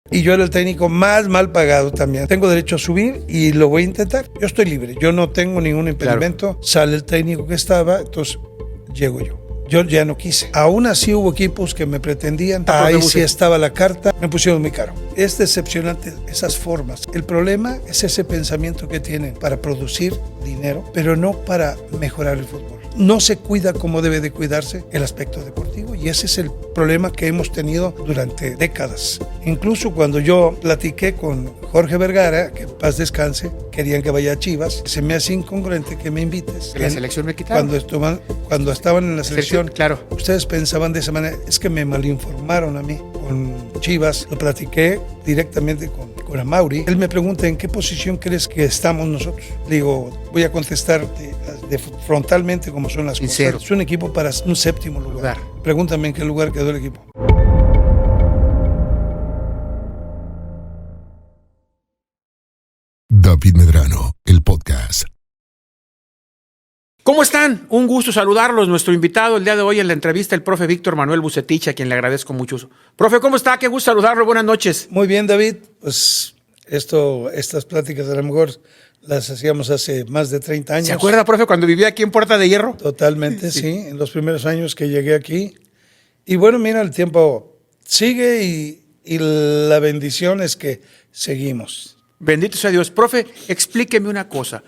Y yo era el técnico más mal pagado también. Tengo derecho a subir y lo voy a intentar. Yo estoy libre, yo no tengo ningún impedimento. Claro. Sale el técnico que estaba, entonces llego yo. Yo ya no quise. Aún así hubo equipos que me pretendían. Ahí sí estaba la carta. Me pusieron muy caro. Es decepcionante esas formas. El problema es ese pensamiento que tienen para producir dinero, pero no para mejorar el fútbol. No se cuida como debe de cuidarse el aspecto deportivo y ese es el problema que hemos tenido durante décadas. Incluso cuando yo platiqué con Jorge Vergara, que en paz descanse, querían que vaya a Chivas, se me hace incongruente que me invites. ¿En la selección me quitaron? Cuando estaban en la selección, claro. Ustedes pensaban de esa manera. Es que me malinformaron a mí con Chivas. Lo platiqué directamente con Amaury. Él me pregunta en qué posición crees que estamos nosotros. Le digo, voy a contestar frontalmente como son las Sincero. cosas. Es un equipo para un séptimo lugar. Pregúntame en qué lugar quedó el equipo. David Medrano, el podcast. ¿Cómo están? Un gusto saludarlos. Nuestro invitado el día de hoy en la entrevista, el profe Víctor Manuel Bucetich, a quien le agradezco mucho. Profe, ¿cómo está? Qué gusto saludarlo. Buenas noches. Muy bien, David. Pues estas pláticas a lo mejor las hacíamos hace más de 30 años. ¿Se acuerda, profe, cuando vivía aquí en Puerta de Hierro? Totalmente, sí. En los primeros años que llegué aquí. Y bueno, mira, el tiempo sigue y la bendición es que seguimos. Bendito sea Dios. Profe, explíqueme una cosa.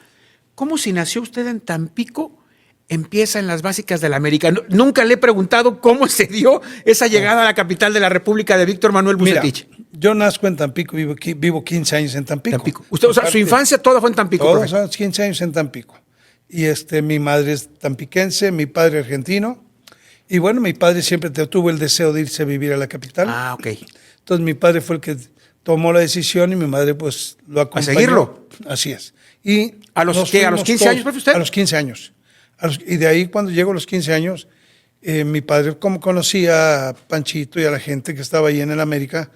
¿Cómo si nació usted en Tampico, empieza en las básicas de la América? Nunca le he preguntado cómo se dio esa llegada a la capital de la República de Víctor Manuel Bucetich. Mira, yo nazco en Tampico, vivo 15 años en Tampico. Usted, o sea, su infancia toda fue en Tampico. Todos son 15 años en Tampico. Y mi madre es tampiquense, mi padre argentino. Y bueno, mi padre siempre tuvo el deseo de irse a vivir a la capital. Ah, ok. Entonces mi padre fue el que tomó la decisión y mi madre pues lo acompañó. ¿A seguirlo? Así es. Y ¿A los 15 años, profe, usted? A los 15 años. Y de ahí cuando llego a los 15 años, mi padre, como conocía a Panchito y a la gente que estaba ahí en el América,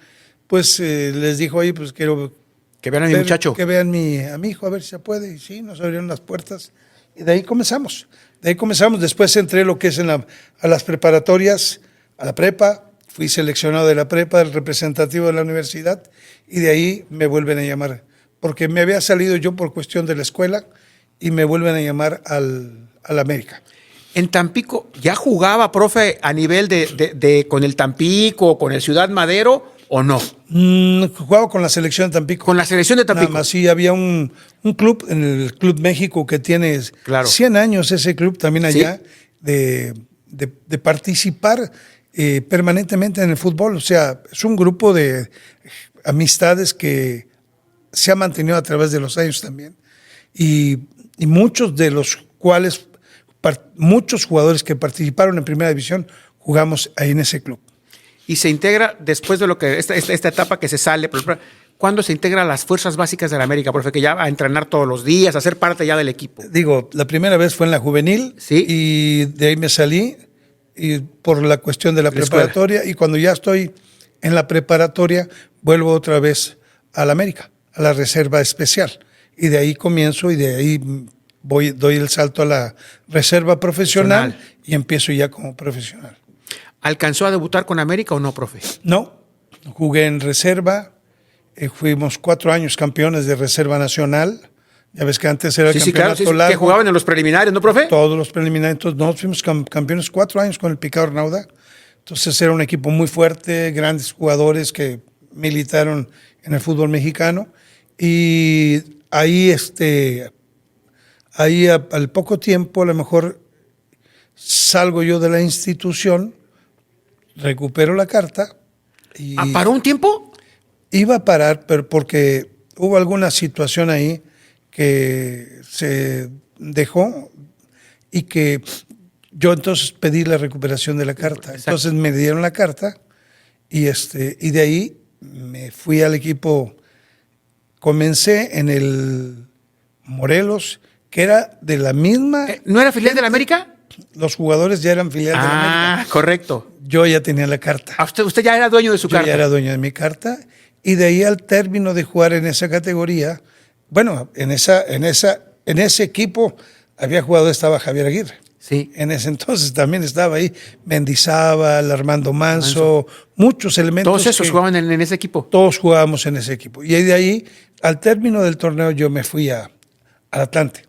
pues les dijo, oye, pues quiero que vean a mi muchacho. Que vean a mi hijo, a ver si se puede. Y sí, nos abrieron las puertas. Y de ahí comenzamos. Después entré lo que es a las preparatorias, a la prepa. Fui seleccionado de la prepa, del representativo de la universidad. Y de ahí me vuelven a llamar. Porque me había salido yo por cuestión de la escuela y me vuelven a llamar al América. ¿En Tampico ya jugaba, profe, a nivel con el Tampico, con el Ciudad Madero o no? Jugaba con la selección de Tampico. ¿Con la selección de Tampico? Nada más, sí, había un club, en el Club México, que tiene 100 años ese club también allá, ¿sí? de participar permanentemente en el fútbol. O sea, es un grupo de amistades que se ha mantenido a través de los años también. Y muchos de los cuales, muchos jugadores que participaron en Primera División, jugamos ahí en ese club. Y se integra después de lo que esta etapa que se sale, ¿cuándo se integra a las fuerzas básicas de la América, profe? Que ya va a entrenar todos los días, a ser parte ya del equipo. Digo, la primera vez fue en la juvenil, ¿sí? Y de ahí me salí y por la cuestión de la preparatoria, y cuando ya estoy en la preparatoria, vuelvo otra vez a la América, a la reserva especial. Y de ahí comienzo y de ahí doy el salto a la reserva profesional y empiezo ya como profesional. ¿Alcanzó a debutar con América o no, profe? No, jugué en reserva, fuimos 4 años campeones de reserva nacional. Ya ves que antes era el campeonato largo. Que jugaban en los preliminares, ¿no, profe? Todos los preliminares. Entonces, nosotros fuimos campeones 4 años con el Picado Arnauda. Entonces era un equipo muy fuerte, grandes jugadores que militaron en el fútbol mexicano. Y ahí, al poco tiempo, a lo mejor salgo yo de la institución, recupero la carta. Y ¿paró un tiempo? Iba a parar, pero porque hubo alguna situación ahí que se dejó y que yo entonces pedí la recuperación de la carta. Exacto. Entonces me dieron la carta y de ahí me fui al equipo. Comencé en el Morelos, que era de la misma... ¿No era filial de la América? Los jugadores ya eran filial de la América. Ah, correcto. Yo ya tenía la carta. Usted ya era dueño de su carta. Yo ya era dueño de mi carta. Y de ahí al término de jugar en esa categoría, bueno, en ese equipo estaba Javier Aguirre. Sí. En ese entonces también estaba ahí Mendizábal, Armando Manso, muchos elementos. Todos esos jugaban en ese equipo. Todos jugábamos en ese equipo. Y de ahí, al término del torneo, yo me fui al Atlante.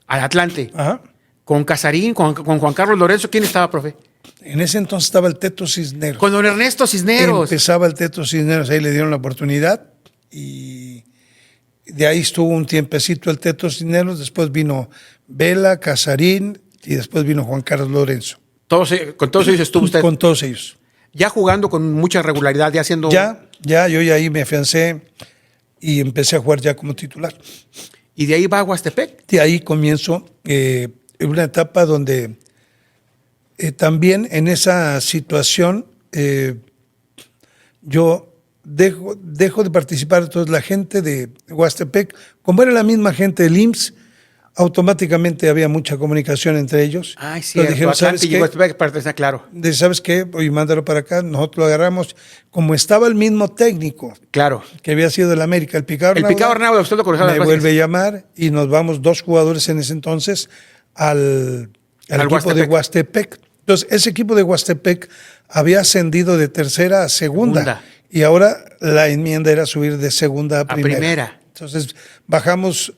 Al Atlante. Ajá. Con Casarín, con Juan Carlos Lorenzo. ¿Quién estaba, profe? En ese entonces estaba el Teto Cisneros. Con don Ernesto Cisneros. Empezaba el Teto Cisneros, ahí le dieron la oportunidad y de ahí estuvo un tiempecito el Teto Cisneros, después vino Vela, Casarín y después vino Juan Carlos Lorenzo. Con todos ellos estuvo usted. Con todos ellos. Ya jugando con mucha regularidad, ya haciendo... Yo ya ahí me afiancé y empecé a jugar ya como titular. ¿Y de ahí va a Huastepec? De ahí comienzo una etapa donde también en esa situación yo dejo de participar. Entonces la gente de Huastepec, como era la misma gente del IMSS, automáticamente había mucha comunicación entre ellos. Ay, sí, dijeron, Atlante y Huastepec, está claro. ¿Sabes qué? Oye, mándalo para acá, nosotros lo agarramos. Como estaba el mismo técnico, claro, que había sido del América, el Picado Arnauda. El Picado Arnauda, usted lo conocía. Me vuelve a llamar y nos vamos 2 jugadores en ese entonces al equipo Huastepec. de Huastepec. Entonces, ese equipo de Huastepec había ascendido de tercera a segunda. Y ahora la enmienda era subir de segunda a primera. Entonces, bajamos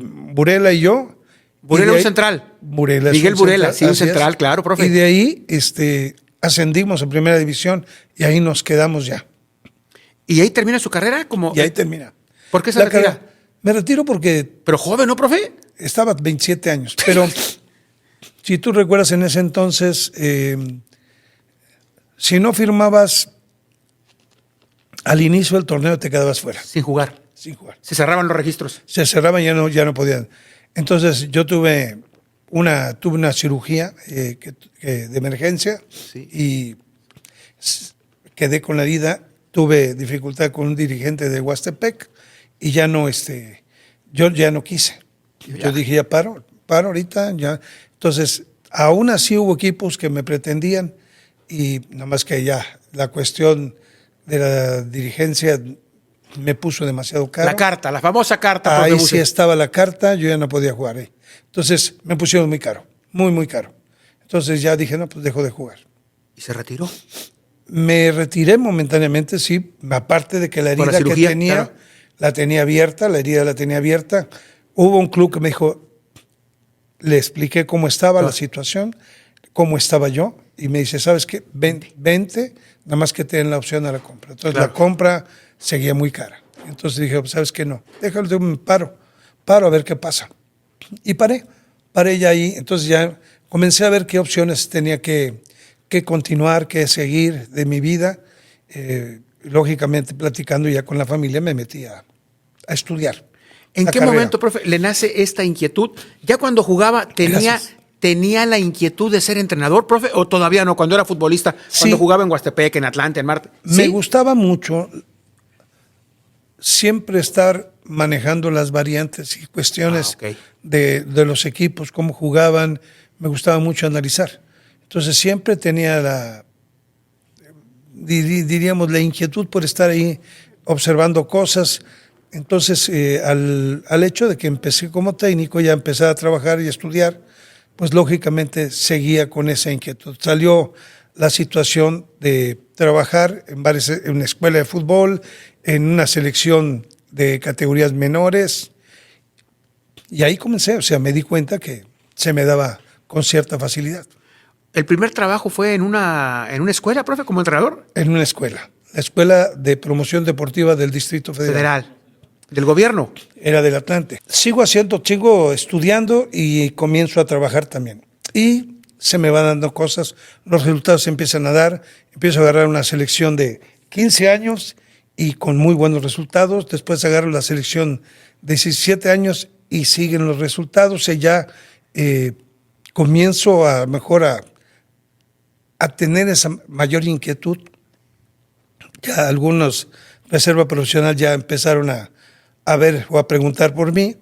Burela y yo. Burela un central. Miguel Burela, sí, un central, claro, profe. Y de ahí ascendimos a primera división y ahí nos quedamos ya. ¿Y ahí termina su carrera? Y ahí termina. ¿Por qué se retira? Me retiro porque... Pero joven, ¿no, profe? Estaba 27 años, pero si tú recuerdas en ese entonces, si no firmabas al inicio del torneo te quedabas fuera. Sin jugar. Se cerraban los registros. Se cerraban y ya no podían. Entonces yo tuve una cirugía de emergencia y quedé con la vida. Tuve dificultad con un dirigente de Huastepec y ya no, yo ya no quise. Yo dije, ya paro ahorita, ya. Entonces, aún así hubo equipos que me pretendían y nada más que ya la cuestión de la dirigencia me puso demasiado caro. La carta, la famosa carta. Ahí sí estaba la carta, yo ya no podía jugar ahí. Entonces, me pusieron muy caro, muy caro. Entonces ya dije, no, pues dejo de jugar. ¿Y se retiró? Me retiré momentáneamente, sí, aparte de que la herida que tenía, claro, la tenía abierta. Hubo un club que me dijo, le expliqué cómo estaba la situación, cómo estaba yo, y me dice, ¿sabes qué? Vente, nada más que te den la opción a la compra. Entonces la compra seguía muy cara. Entonces dije, ¿sabes qué? No, déjalo, paro a ver qué pasa. Y paré ya ahí. Entonces ya comencé a ver qué opciones tenía que continuar, que seguir de mi vida. Lógicamente, platicando ya con la familia, me metí a estudiar. ¿En qué momento, profe, le nace esta inquietud? ¿Ya cuando jugaba tenía la inquietud de ser entrenador, profe, o todavía no, cuando era futbolista, cuando jugaba en Huastepec, en Atlante, en Marte? Me gustaba mucho siempre estar manejando las variantes y cuestiones de los equipos, cómo jugaban. Me gustaba mucho analizar. Entonces siempre tenía diríamos, la inquietud por estar ahí observando cosas. Entonces, al hecho de que empecé como técnico, ya empecé a trabajar y a estudiar, pues lógicamente seguía con esa inquietud. Salió la situación de trabajar en una escuela de fútbol, en una selección de categorías menores, y ahí comencé, o sea, me di cuenta que se me daba con cierta facilidad. ¿El primer trabajo fue en una escuela, profe, como entrenador? En una escuela, la Escuela de Promoción Deportiva del Distrito Federal. ¿Del gobierno? Era del Atlante. Sigo estudiando y comienzo a trabajar también. Y se me van dando cosas, los resultados se empiezan a dar, empiezo a agarrar una selección de 15 años y con muy buenos resultados. Después agarro la selección de 17 años y siguen los resultados. Y ya comienzo a tener esa mayor inquietud. Ya algunos reserva profesional ya empezaron a ver o a preguntar por mí.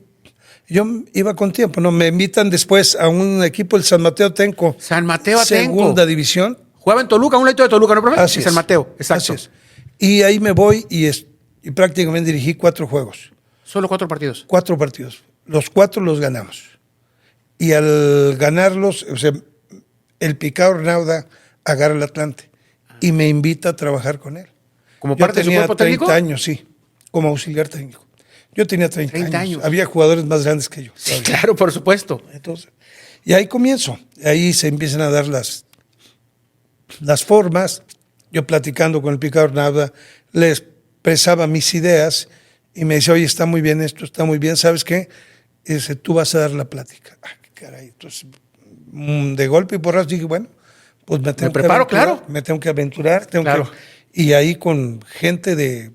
Yo iba con tiempo, ¿no? Me invitan después a un equipo, el San Mateo Atenco. San Mateo Atenco. Segunda división. Jugaba en Toluca, un leito de Toluca, ¿no, profe? Así es. San Mateo, exacto. Así es. Y ahí me voy y prácticamente dirigí 4 juegos. ¿Solo 4 partidos? 4 partidos. Los 4 los ganamos. Y al ganarlos, o sea, el Picao Renauda agarra el Atlante y me invita a trabajar con él. ¿Como Yo parte de su tenía cuerpo técnico? 30 años, sí, como auxiliar técnico. Yo tenía 30 30 años. años. Había jugadores más grandes que yo. Sí, claro, por supuesto. Entonces, y ahí comienzo. Ahí se empiezan a dar las formas. Yo platicando con el Picao Renauda, le expresaba mis ideas y me decía, oye, está muy bien esto, está muy bien, ¿sabes qué? Y dice, tú vas a dar la plática. Ah, qué caray. Entonces, de golpe y porrazo dije, bueno, pues me tengo preparo, que aventurar, claro. me tengo que aventurar, Claro. y ahí con gente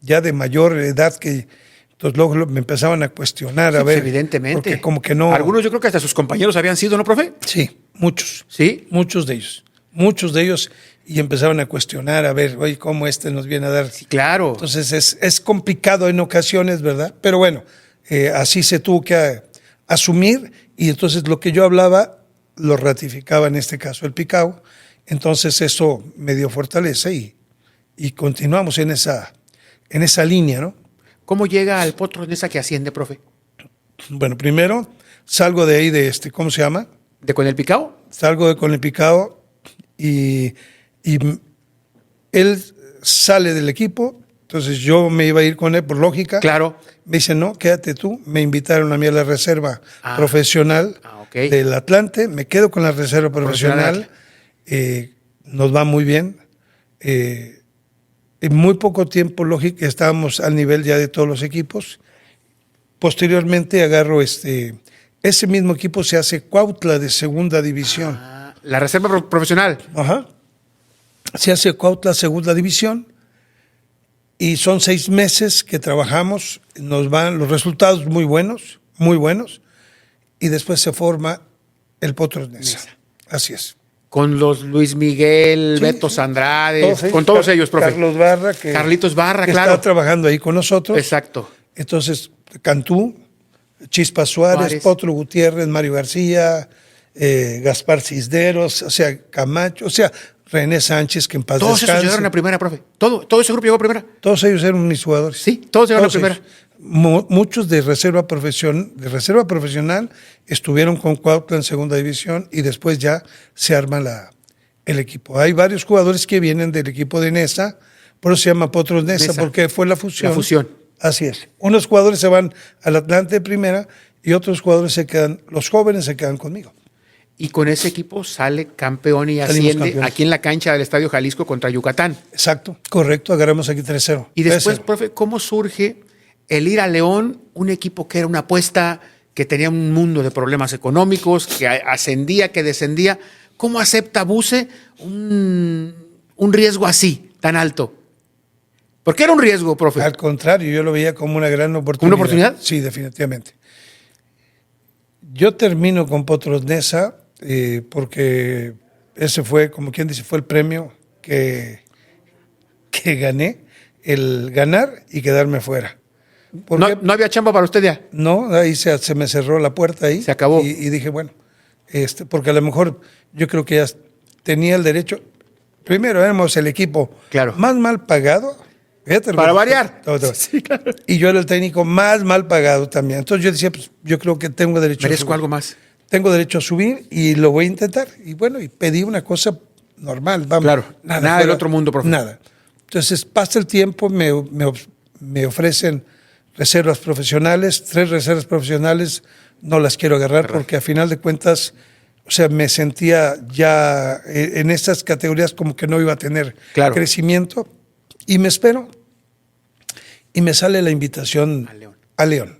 ya de mayor edad que entonces luego me empezaban a cuestionar, a Sí, ver. evidentemente. Porque como que no. Algunos yo creo que hasta sus compañeros habían sido, ¿no, profe? Sí, muchos. Sí. Muchos de ellos. Y empezaban a cuestionar, a ver, oye, ¿cómo nos viene a dar? Sí, claro. Entonces es complicado en ocasiones, ¿verdad? Pero bueno, así se tuvo que asumir y entonces lo que yo hablaba lo ratificaba en este caso el Picao. Entonces eso me dio fortaleza y continuamos en esa línea, ¿no? ¿Cómo llega al Potros Neza que asciende, profe? Bueno, primero salgo de ahí ¿cómo se llama? ¿De con el Picao? Salgo con el Picao y él sale del equipo, entonces yo me iba a ir con él por lógica. Claro. Me dice, no, quédate tú. Me invitaron a mí a la reserva profesional ok. del Atlante. Me quedo con la reserva profesional. Nos va muy bien. En muy poco tiempo, lógico, estábamos al nivel ya de todos los equipos. Posteriormente agarro ese mismo equipo se hace Cuautla de segunda división. La reserva profesional. Ajá. Se hace Cuautla segunda división y son 6 meses que trabajamos, nos van los resultados muy buenos, y después se forma el Potros Neza. Así es. Con los Luis Miguel, Sí, Beto sí. Andrade, con todos ellos, profe. Carlos Barra, Carlitos Barra, que claro. está trabajando ahí con nosotros. Exacto. Entonces, Cantú, Chispa Suárez, Potro Gutiérrez, Mario García, Gaspar Cisneros, o sea, Camacho, o sea, René Sánchez, que en paz Todos descanse. esos llegaron a primera, profe. Todo ese grupo llegó a primera. Todos ellos eran mis jugadores. Sí, todos llegaron a primera. ellos. Muchos de reserva profesional estuvieron con Cuautla en segunda división y después ya se arma el equipo. Hay varios jugadores que vienen del equipo de Neza, por eso se llama Potros Neza, porque fue la fusión. La fusión. Así es. Unos jugadores se van al Atlante de primera y otros jugadores los jóvenes se quedan conmigo. Y con ese equipo sale campeón y Salimos asciende campeones. aquí en la cancha del Estadio Jalisco contra Yucatán. Exacto, correcto, agarramos aquí 3-0. Y después, 3-0. profe, ¿cómo surge el ir a León, un equipo que era una apuesta, que tenía un mundo de problemas económicos, que ascendía, que descendía? ¿Cómo acepta Buse un riesgo así, tan alto? Porque era un riesgo, profe. Al contrario, yo lo veía como una gran oportunidad. ¿Una oportunidad? Sí, definitivamente. Yo termino con Potros Neza porque ese fue, como quien dice, fue el premio que gané, el ganar y quedarme fuera. No había chamba para usted ya. No, ahí se me cerró la puerta ahí. Se acabó. Y dije, bueno, porque a lo mejor yo creo que ya tenía el derecho. Primero éramos el equipo más mal pagado. Fíjate, para variar. Sí, claro. Y yo era el técnico más mal pagado también. Entonces yo decía, pues yo creo que tengo derecho merezco a subir. algo más. Tengo derecho a subir y lo voy a intentar. Y bueno, y pedí una cosa normal. Vamos, claro, nada del otro mundo, profe. Nada. Entonces pasa el tiempo, me ofrecen reservas profesionales, 3 reservas profesionales, no las quiero agarrar porque a final de cuentas, o sea, me sentía ya en estas categorías como que no iba a tener crecimiento y me espero y me sale la invitación a León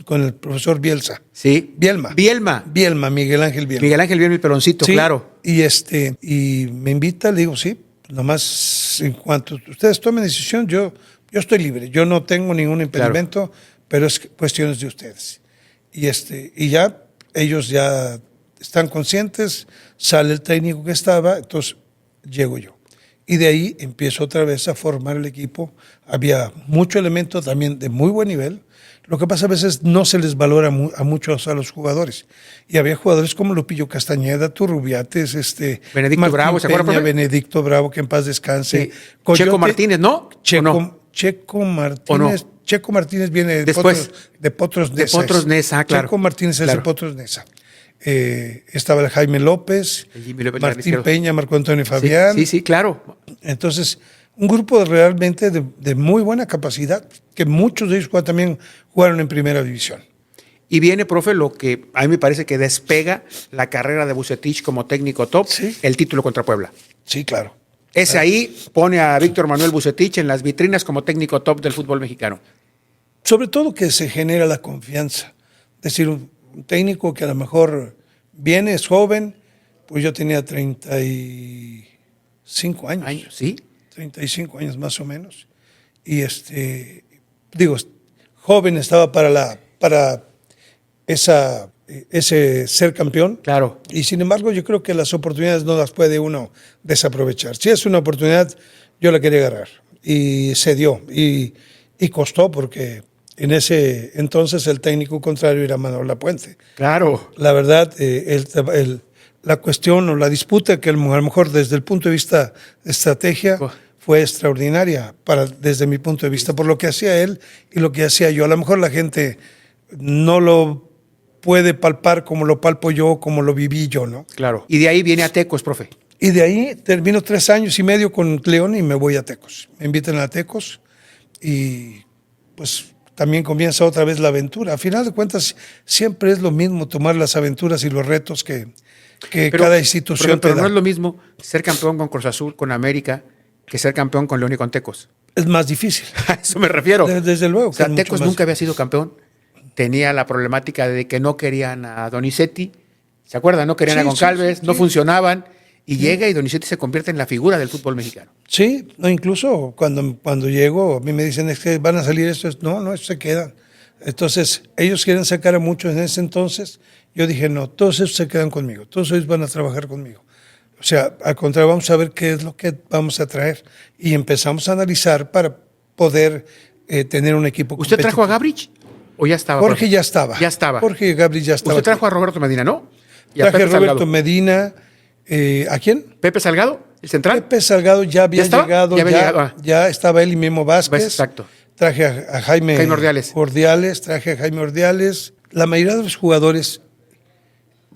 con el profesor Bielsa. Sí. Bielma, Miguel Ángel Bielma. Miguel Ángel Bielma, el peloncito, sí, claro. Y me invita, le digo, sí, nomás en cuanto ustedes tomen decisión, yo estoy libre, yo no tengo ningún impedimento, pero es cuestiones de ustedes. Y ya ellos ya están conscientes, sale el técnico que estaba, entonces llego yo. Y de ahí empiezo otra vez a formar el equipo. Había mucho elemento también de muy buen nivel. Lo que pasa a veces no se les valora a muchos a los jugadores. Y había jugadores como Lupillo Castañeda, Turrubiates, Benedicto Martín Bravo, ¿se acuerda, Peña, profe? Benedicto Bravo, que en paz descanse. Sí. Checo Martínez, ¿no? Checo Martínez. Checo Martínez viene después de Potros Neza. De Potros Neza, claro. Checo Martínez es claro. de Potros Neza. estaba el Jaime López, El Jimmy López, Martín Peña, Marco Antonio Fabián. Sí, claro. Entonces, un grupo realmente de muy buena capacidad, que muchos de ellos también jugaron en primera división. Y viene, profe, lo que a mí me parece que despega la carrera de Vucetich como técnico top, Sí. el título contra Puebla. Sí, claro. Ese ahí pone a Víctor Manuel Vucetich en las vitrinas como técnico top del fútbol mexicano. Sobre todo que se genera la confianza. Es decir, un técnico que a lo mejor viene, es joven, pues yo tenía 35 años. ¿Sí? 35 años más o menos. Y joven estaba para ese ser campeón. Claro. Y sin embargo, yo creo que las oportunidades no las puede uno desaprovechar. Si es una oportunidad, yo la quería agarrar. Y se dio. Y costó porque en ese entonces el técnico contrario era Manuel Lapuente. Claro. La verdad, la cuestión o la disputa que a lo mejor desde el punto de vista de estrategia fue extraordinaria desde mi punto de vista, por lo que hacía él y lo que hacía yo. A lo mejor la gente no lo puede palpar como lo palpo yo, como lo viví yo, ¿no? Claro. Y de ahí viene a Tecos, profe. Y de ahí termino 3 años y medio con León y me voy a Tecos. Me invitan a Tecos y pues también comienza otra vez la aventura. A final de cuentas, siempre es lo mismo tomar las aventuras y los retos que cada institución pero te da. no es lo mismo ser campeón con Cruz Azul, con América, que ser campeón con León y con Tecos. Es más difícil. A eso me refiero. Desde luego. O sea, que es mucho Tecos más nunca había sido campeón. Tenía la problemática de que no querían a Donizetti. ¿Se acuerdan? No querían Sí, a Goncalves, sí. no funcionaban. Y llega y Donizetti se convierte en la figura del fútbol mexicano. Sí, no, incluso cuando llego, a mí me dicen es que van a salir estos. No, estos se quedan. Entonces, ellos quieren sacar a muchos en ese entonces. Yo dije, no, todos esos se quedan conmigo. Todos ellos van a trabajar conmigo. O sea, al contrario, vamos a ver qué es lo que vamos a traer. Y empezamos a analizar para poder tener un equipo ¿Usted trajo a Gabrich o ya estaba? Jorge ya estaba. Ya estaba. Jorge Gabriel ya estaba. Usted trajo a Roberto Medina, ¿no? Y Traje a Pepe Roberto Salgado. Medina. ¿A quién? ¿Pepe Salgado? ¿El central? Pepe Salgado ya había estaba? llegado. Ya había llegado. Ya estaba él y Memo Vázquez. Exacto. Traje a Jaime Ordiales. Traje a Jaime Ordiales. La mayoría de los jugadores,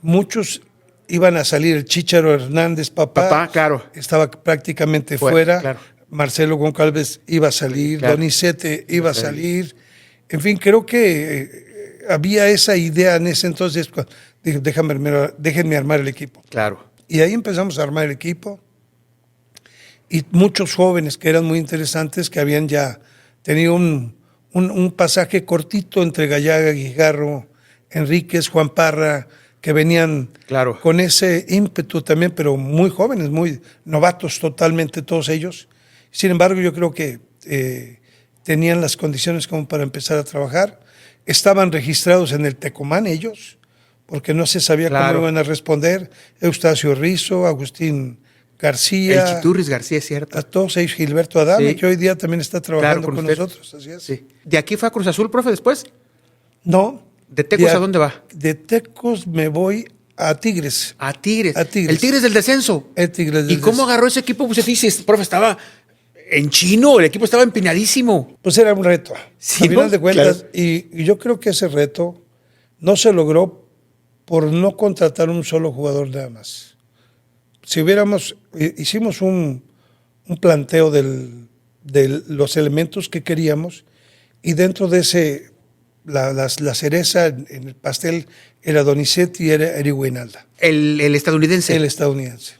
muchos iban a salir. El Chícharo Hernández, papá, claro. estaba prácticamente fuera. Claro. Marcelo Goncalves iba a salir. Claro. Donizete iba a salir. En fin, creo que había esa idea en ese entonces. Dije, déjenme armar el equipo. Claro. Y ahí empezamos a armar el equipo. Y muchos jóvenes que eran muy interesantes, que habían ya tenido un pasaje cortito entre Gallaga, Guijarro, Enríquez, Juan Parra, que venían con ese ímpetu también, pero muy jóvenes, muy novatos totalmente todos ellos. Sin embargo, yo creo que tenían las condiciones como para empezar a trabajar. Estaban registrados en el Tecomán ellos, porque no se sabía cómo iban a responder. Eustacio Rizzo, Agustín García. El Chiturris García, es cierto. A todos ellos, Gilberto Adame, que hoy día también está trabajando con nosotros. Así es. Sí. ¿De aquí fue a Cruz Azul, profe, después? No. ¿De Tecos a dónde va? De Tecos me voy a Tigres. A Tigres. A Tigres. El Tigres del descenso. El Tigres del ¿Y cómo agarró ese equipo? Usted dice, profe, estaba en chino, el equipo estaba empinadísimo. Pues era un reto. Sí, a final de cuentas, claro. y yo creo que ese reto no se logró por no contratar un solo jugador nada más. Si hicimos un planteo de los elementos que queríamos, y dentro de ese, la cereza en el pastel era Donizetti y era Eric Wijnaldum. El estadounidense. El estadounidense.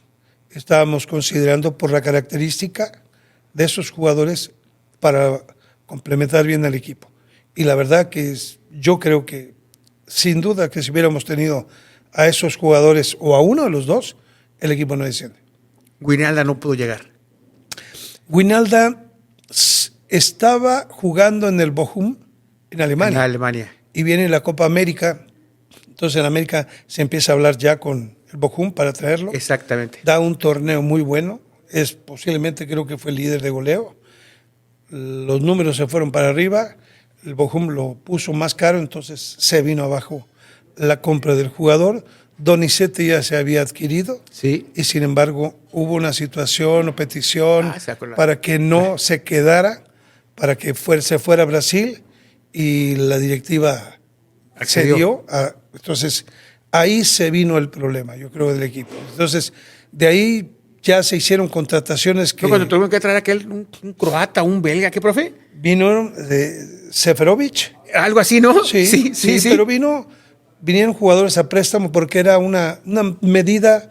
Estábamos considerando por la característica de esos jugadores para complementar bien al equipo. Y la verdad que yo creo que sin duda que si hubiéramos tenido a esos jugadores o a uno de los dos, el equipo no desciende. Wijnaldum no pudo llegar. Wijnaldum estaba jugando en el Bochum, en Alemania. En Alemania. Y viene la Copa América. Entonces en América se empieza a hablar ya con el Bochum para traerlo. Exactamente. Da un torneo muy bueno. Posiblemente creo que fue el líder de goleo. Los números se fueron para arriba. El Bochum lo puso más caro, entonces se vino abajo la compra del jugador. Donizetti ya se había adquirido, sí. Y sin embargo hubo una situación o petición para que no se quedara, para que se fuera a Brasil, y la directiva accedió. Entonces Ahí se vino el problema, yo creo, del equipo. Entonces, de ahí ya se hicieron contrataciones que... ¿No, cuando tuvieron que traer un croata, un belga, qué, profe? Vino de Seferovic. Algo así, ¿no? Sí, pero vinieron jugadores a préstamo porque era una medida...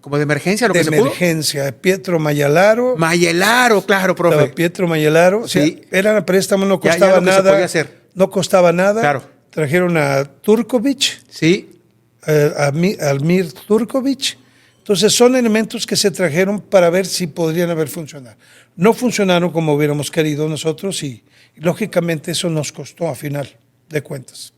Como de emergencia, lo de que se emergencia. Pietro Mayalaro. Mayelaro, claro, profe. Pietro Mayelaro. O sea, eran a préstamo, no costaba ya lo que nada. se podía hacer. No costaba nada. Claro. Trajeron a Turkovic. Sí. A Mir Turkovic. Entonces son elementos que se trajeron para ver si podrían haber funcionado. No funcionaron como hubiéramos querido nosotros y lógicamente eso nos costó a final de cuentas.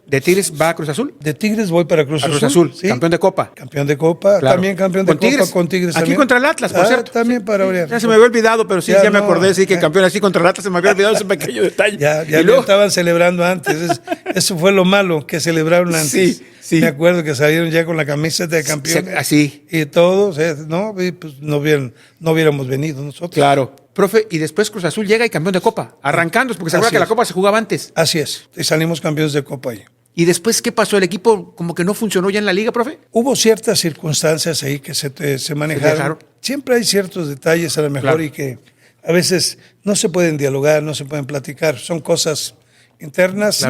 ¿De Tigres va a Cruz Azul? De Tigres voy para Cruz Azul. Cruz Azul, ¿sí? Campeón de Copa. Campeón de Copa, Claro. también campeón de ¿Con Copa Tigres? con Tigres. Aquí también. contra el Atlas, por cierto. También para variar. Ya se me había olvidado, pero sí, ya me acordé, sí, que ya. campeón así contra el Atlas, se me había olvidado ese pequeño detalle. Ya Y lo estaban celebrando antes. Eso fue lo malo, que celebraron antes. Sí. Me acuerdo que salieron ya con la camiseta de campeón. Así. Y todos, no, y pues no hubiéramos venido nosotros. Claro. Profe, y después Cruz Azul llega y campeón de Copa, arrancando, porque se acuerda que la Copa se jugaba antes. Así es, y salimos campeones de Copa ahí. ¿Y después qué pasó? ¿El equipo como que no funcionó ya en la liga, profe? Hubo ciertas circunstancias ahí que se manejaron. Siempre hay ciertos detalles a lo mejor y que a veces no se pueden dialogar, no se pueden platicar. Son cosas internas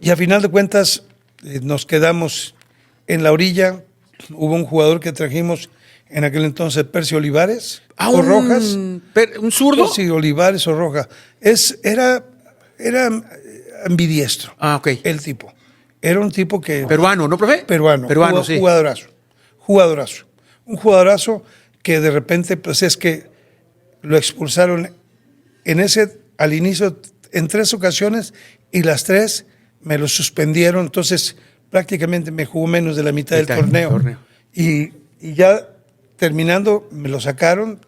y a final de cuentas nos quedamos en la orilla. Hubo un jugador que trajimos en aquel entonces, Percy Olivares o Rojas. ¿Un zurdo? Percy Olivares o Rojas. Era ambidiestro. Ok. El tipo. Era un tipo que... Peruano, ¿no, profe? Peruano, sí. Jugadorazo. Un jugadorazo que de repente, pues es que lo expulsaron al inicio en 3 ocasiones y las 3 me lo suspendieron. Entonces, prácticamente me jugó menos de la mitad del torneo. Y ya terminando, me lo sacaron.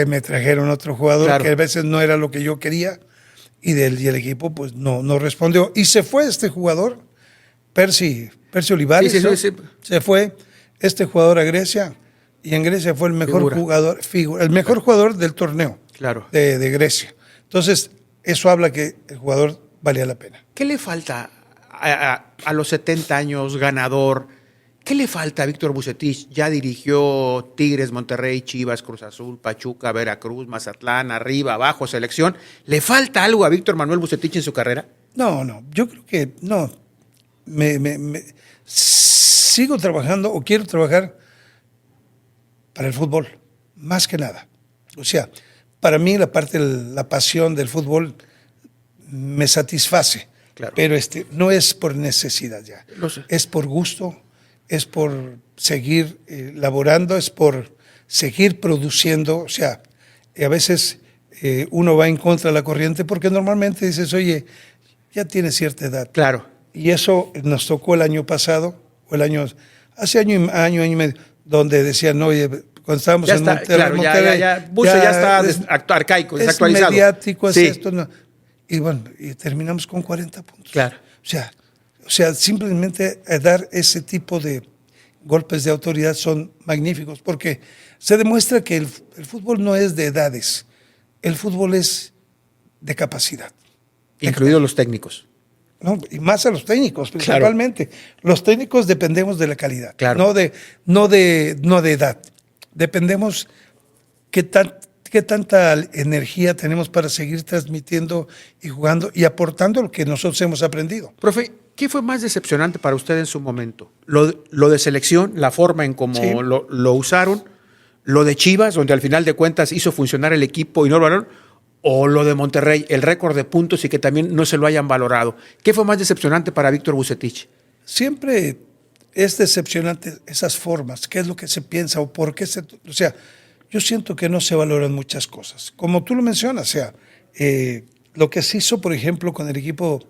Me trajeron otro jugador que a veces no era lo que yo quería. Y el equipo pues no respondió. Y se fue este jugador, Percy Olivares, sí. Se fue este jugador a Grecia y en Grecia fue el mejor jugador del torneo de Grecia. Entonces, eso habla que el jugador valía la pena. ¿Qué le falta a los 70 años, ganador? ¿Qué le falta a Víctor Vucetich? Ya dirigió Tigres, Monterrey, Chivas, Cruz Azul, Pachuca, Veracruz, Mazatlán, arriba, abajo, selección. ¿Le falta algo a Víctor Manuel Vucetich en su carrera? No, yo creo que no. Sigo trabajando o quiero trabajar para el fútbol, más que nada. O sea, para mí la pasión del fútbol me satisface, pero no es por necesidad ya. Lo sé. Es por gusto. Es por seguir laborando, es por seguir produciendo. O sea, a veces uno va en contra de la corriente porque normalmente dices, oye, ya tienes cierta edad. Claro. Y eso nos tocó el año pasado, hace año y medio, donde decían, oye, cuando estábamos en Monterrey, Buce ya está arcaico, desactualizado. Es mediático, es sí. esto. No. Y bueno, y terminamos con 40 puntos. Claro. O sea, simplemente dar ese tipo de golpes de autoridad son magníficos porque se demuestra que el fútbol no es de edades, el fútbol es de capacidad. Incluidos los técnicos. No, y más a los técnicos, principalmente. Claro. Los técnicos dependemos de la calidad, no de edad. Dependemos qué tanta energía tenemos para seguir transmitiendo y jugando y aportando lo que nosotros hemos aprendido. Profe, ¿qué fue más decepcionante para usted en su momento? ¿Lo de selección, la forma en cómo lo usaron? ¿Lo de Chivas, donde al final de cuentas hizo funcionar el equipo y no lo valoraron? ¿O lo de Monterrey, el récord de puntos y que también no se lo hayan valorado? ¿Qué fue más decepcionante para Víctor Vucetich? Siempre es decepcionante esas formas, qué es lo que se piensa o por qué o sea, yo siento que no se valoran muchas cosas. Como tú lo mencionas, o sea, lo que se hizo, por ejemplo, con el equipo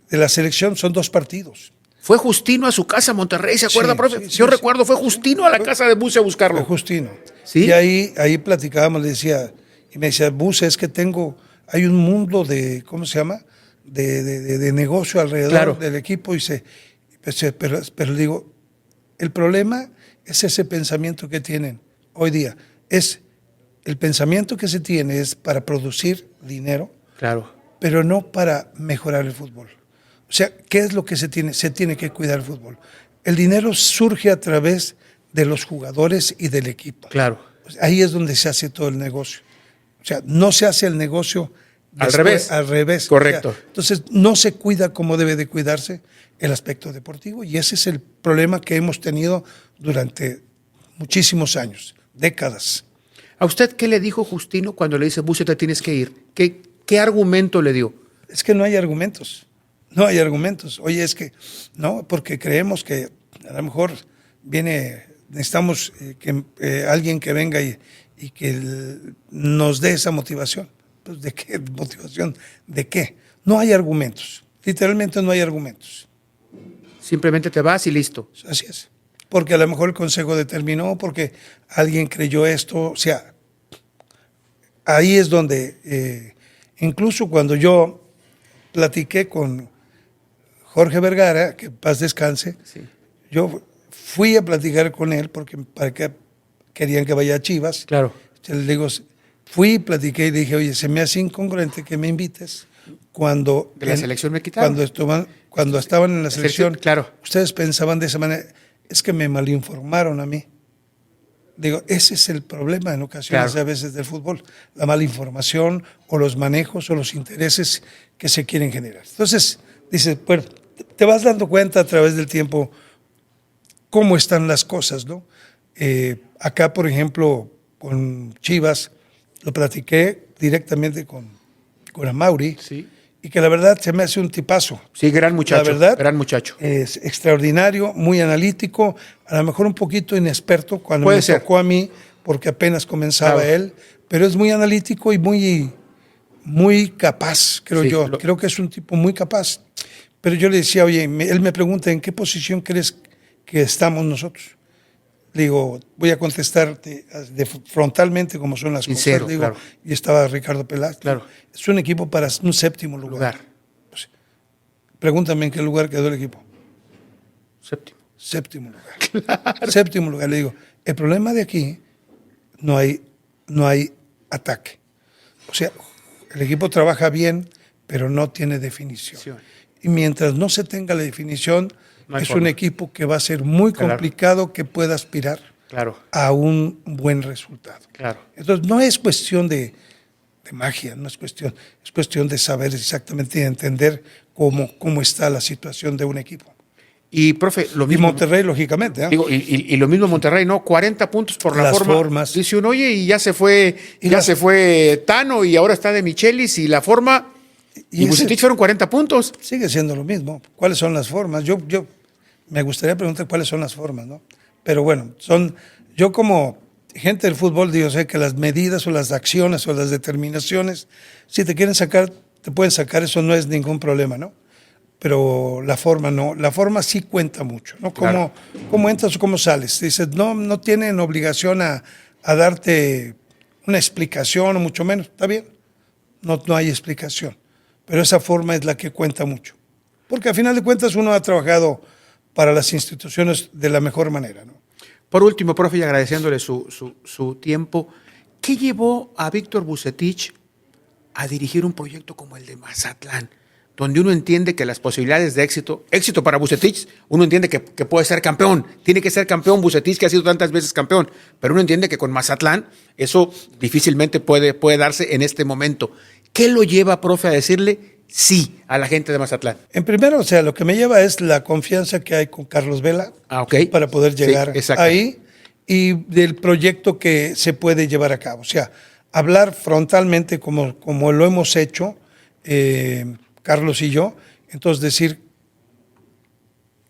de la selección son 2 partidos. Fue Justino a su casa, Monterrey, ¿se acuerda, profe? Yo recuerdo, fue Justino a la casa de Buce a buscarlo. Fue Justino. ¿Sí? Y ahí platicábamos, y me decía, Buce, es que hay un mundo de, ¿cómo se llama? De negocio alrededor del equipo. Pero digo, el problema es ese pensamiento que tienen hoy día. El pensamiento que se tiene es para producir dinero, pero no para mejorar el fútbol. O sea, ¿qué es lo que se tiene? Se tiene que cuidar el fútbol. El dinero surge a través de los jugadores y del equipo. Claro. Ahí es donde se hace todo el negocio. O sea, no se hace el negocio al revés. Al revés. Correcto. O sea, entonces, no se cuida como debe de cuidarse el aspecto deportivo, y ese es el problema que hemos tenido durante muchísimos años, décadas. ¿A usted qué le dijo Justino cuando le dice, Bucio, te tienes que ir? ¿Qué argumento le dio? Es que no hay argumentos. No hay argumentos. Oye, es que no, porque creemos que a lo mejor necesitamos alguien que venga y que nos dé esa motivación. Pues, ¿de qué motivación? ¿De qué? No hay argumentos. Literalmente no hay argumentos. Simplemente te vas y listo. Así es. Porque a lo mejor el consejo determinó, porque alguien creyó esto. O sea, ahí es donde, incluso cuando yo platiqué con Jorge Vergara, que en paz descanse, Sí. yo fui a platicar con él porque para que querían que vaya a Chivas. Claro. Yo le digo, fui, platiqué y dije, oye, se me hace incongruente que me invites cuando... De la selección me quitaron. Cuando estaban en la selección, claro. Ustedes pensaban de esa manera. Es que me malinformaron a mí. Digo, ese es el problema en ocasiones, claro, a veces del fútbol, la mala información o los manejos o los intereses que se quieren generar. Entonces, dices, bueno, te vas dando cuenta a través del tiempo cómo están las cosas, ¿no? Acá, por ejemplo, con Chivas, lo platiqué directamente con Amaury, Sí. y que la verdad se me hace un tipazo. Sí, gran muchacho. La verdad, gran muchacho. Es extraordinario, muy analítico, a lo mejor un poquito inexperto cuando Puede me ser. tocó a mí, porque apenas comenzaba Claro. él, pero es muy analítico y muy capaz, creo Sí, yo. Creo que es un tipo muy capaz. Pero yo le decía, oye, él me pregunta, ¿en qué posición crees que estamos nosotros? Le digo, voy a contestarte frontalmente como son las Sincero, cosas. Le digo, claro. y estaba Ricardo Peláez. Claro. Es un equipo para un séptimo lugar. Pues, pregúntame en qué lugar quedó el equipo. Séptimo lugar. Claro. Séptimo lugar. Le digo, el problema de aquí no hay ataque. O sea, el equipo trabaja bien, pero no tiene definición. Sí. Y mientras no se tenga la definición, no es forma. Un equipo que va a ser muy complicado que pueda aspirar a un buen resultado. Claro. Entonces, no es cuestión de magia, no es cuestión de saber exactamente y entender cómo está la situación de un equipo. Y, profe, lo mismo. Y Monterrey, lógicamente. Digo, y lo mismo Monterrey, ¿no? 40 puntos por la las forma. Formas. Dice uno, oye, y ya se fue Tano y ahora está de Michelis y la forma. Y Vucetich fueron 40 puntos. Sigue siendo lo mismo. ¿Cuáles son las formas? Yo me gustaría preguntar cuáles son las formas, ¿no? Pero bueno, yo como gente del fútbol, digo, sé que las medidas o las acciones o las determinaciones, si te quieren sacar, te pueden sacar, eso no es ningún problema, ¿no? Pero la forma no. La forma sí cuenta mucho, ¿no? Claro. ¿Cómo entras o cómo sales? Dices, no tienen obligación a darte una explicación o mucho menos. Está bien, no hay explicación. Pero esa forma es la que cuenta mucho. Porque al final de cuentas uno ha trabajado para las instituciones de la mejor manera, ¿no? Por último, profe, y agradeciéndole su tiempo, ¿qué llevó a Víctor Vucetich a dirigir un proyecto como el de Mazatlán? Donde uno entiende que las posibilidades de éxito para Vucetich, uno entiende que puede ser campeón, tiene que ser campeón Vucetich, que ha sido tantas veces campeón, pero uno entiende que con Mazatlán eso difícilmente puede darse en este momento. ¿Qué lo lleva, profe, a decirle sí a la gente de Mazatlán? En primero, o sea, lo que me lleva es la confianza que hay con Carlos Vela para poder llegar ahí y del proyecto que se puede llevar a cabo. O sea, hablar frontalmente como lo hemos hecho, Carlos y yo, entonces decir,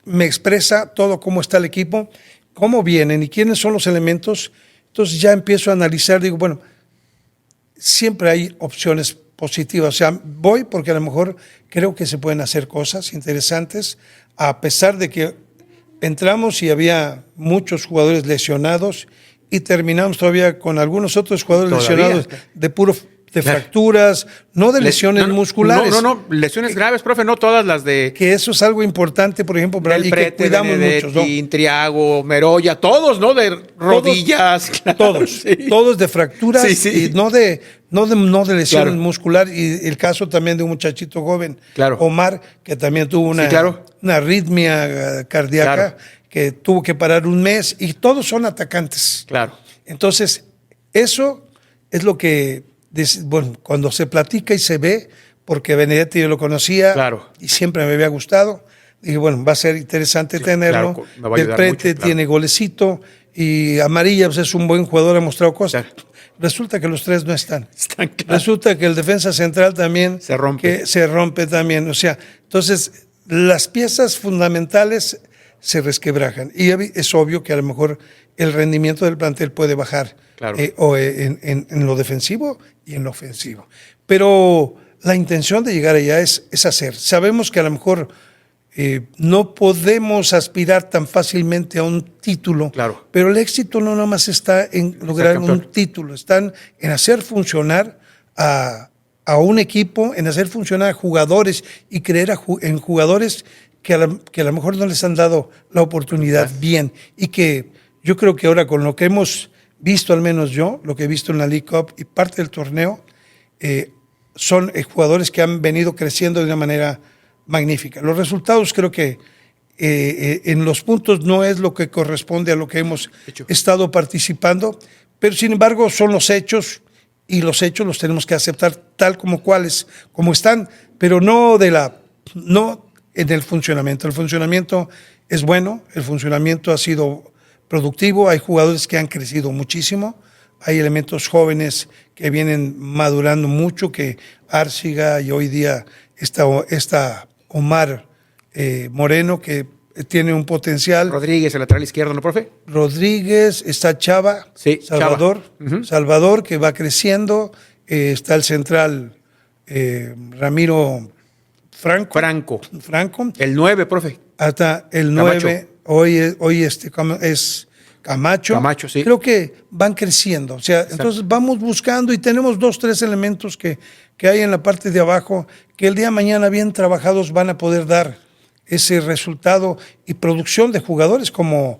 me expresa todo cómo está el equipo, cómo vienen y quiénes son los elementos, entonces ya empiezo a analizar, digo, bueno, siempre hay opciones positivas, o sea, voy porque a lo mejor creo que se pueden hacer cosas interesantes, a pesar de que entramos y había muchos jugadores lesionados y terminamos todavía con algunos otros jugadores lesionados de puro de fracturas, no de lesiones musculares. No, lesiones graves, profe, no todas las de... Que eso es algo importante, por ejemplo, Del y Prete, que cuidamos muchos, ¿no? Triago, Meroya, todos, ¿no? De rodillas. Claro, Todos, sí. todos de fracturas Sí. y no de lesión Claro. muscular. Y el caso también de un muchachito joven, Claro. Omar, que también tuvo una arritmia cardíaca, que tuvo que parar un mes, y todos son atacantes. Claro. Entonces, eso es lo que, bueno, cuando se platica y se ve, porque Benedetti yo lo conocía y siempre me había gustado, dije, bueno, va a ser interesante tenerlo. Claro, me va a El ayudar Prete mucho, tiene golecito y Amarilla pues, es un buen jugador, ha mostrado cosas. Claro. Resulta que los tres no están. Claro. Resulta que el defensa central también Se rompe. que se rompe también. O sea, entonces las piezas fundamentales se resquebrajan. Y es obvio que a lo mejor el rendimiento del plantel puede bajar en lo defensivo y en lo ofensivo. Pero la intención de llegar allá es hacer. Sabemos que a lo mejor no podemos aspirar tan fácilmente a un título, pero el éxito no nomás está en lograr un título, están en hacer funcionar a un equipo, en hacer funcionar a jugadores y creer en jugadores que a lo mejor no les han dado la oportunidad bien, y que yo creo que ahora con lo que hemos visto, al menos yo, lo que he visto en la League Cup y parte del torneo, son jugadores que han venido creciendo de una manera magnífica. Los resultados creo que en los puntos no es lo que corresponde a lo que hemos estado participando, pero sin embargo son los hechos, y los hechos los tenemos que aceptar tal como cuales, como están, pero no en el funcionamiento. El funcionamiento es bueno, el funcionamiento ha sido productivo, hay jugadores que han crecido muchísimo, hay elementos jóvenes que vienen madurando mucho, que Arciga y hoy día está Omar Moreno, que tiene un potencial. Rodríguez, el lateral izquierdo, ¿no, profe? Rodríguez, está Chava, Salvador, Salvador, que va creciendo, está el central Ramiro Franco. El 9, profe. Hasta el 9, hoy es Camacho, sí. Creo que van creciendo. O sea, entonces vamos buscando y tenemos 2, 3 elementos que hay en la parte de abajo que el día de mañana bien trabajados van a poder dar ese resultado y producción de jugadores como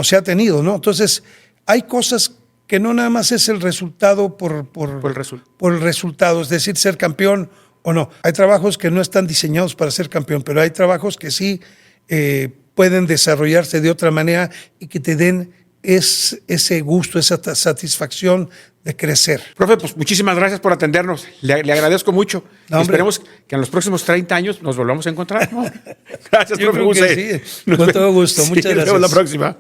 se ha tenido, ¿no? Entonces, hay cosas que no nada más es el resultado por el resultado, es decir, ser campeón o no. Hay trabajos que no están diseñados para ser campeón, pero hay trabajos que sí pueden desarrollarse de otra manera y que te den ese gusto, esa satisfacción de crecer. Profe, pues muchísimas gracias por atendernos. Le agradezco mucho. Esperemos que en los próximos 30 años nos volvamos a encontrar, ¿no? Gracias, Yo profe. creo que sí. Con todo gusto. Muchas gracias. Nos vemos la próxima.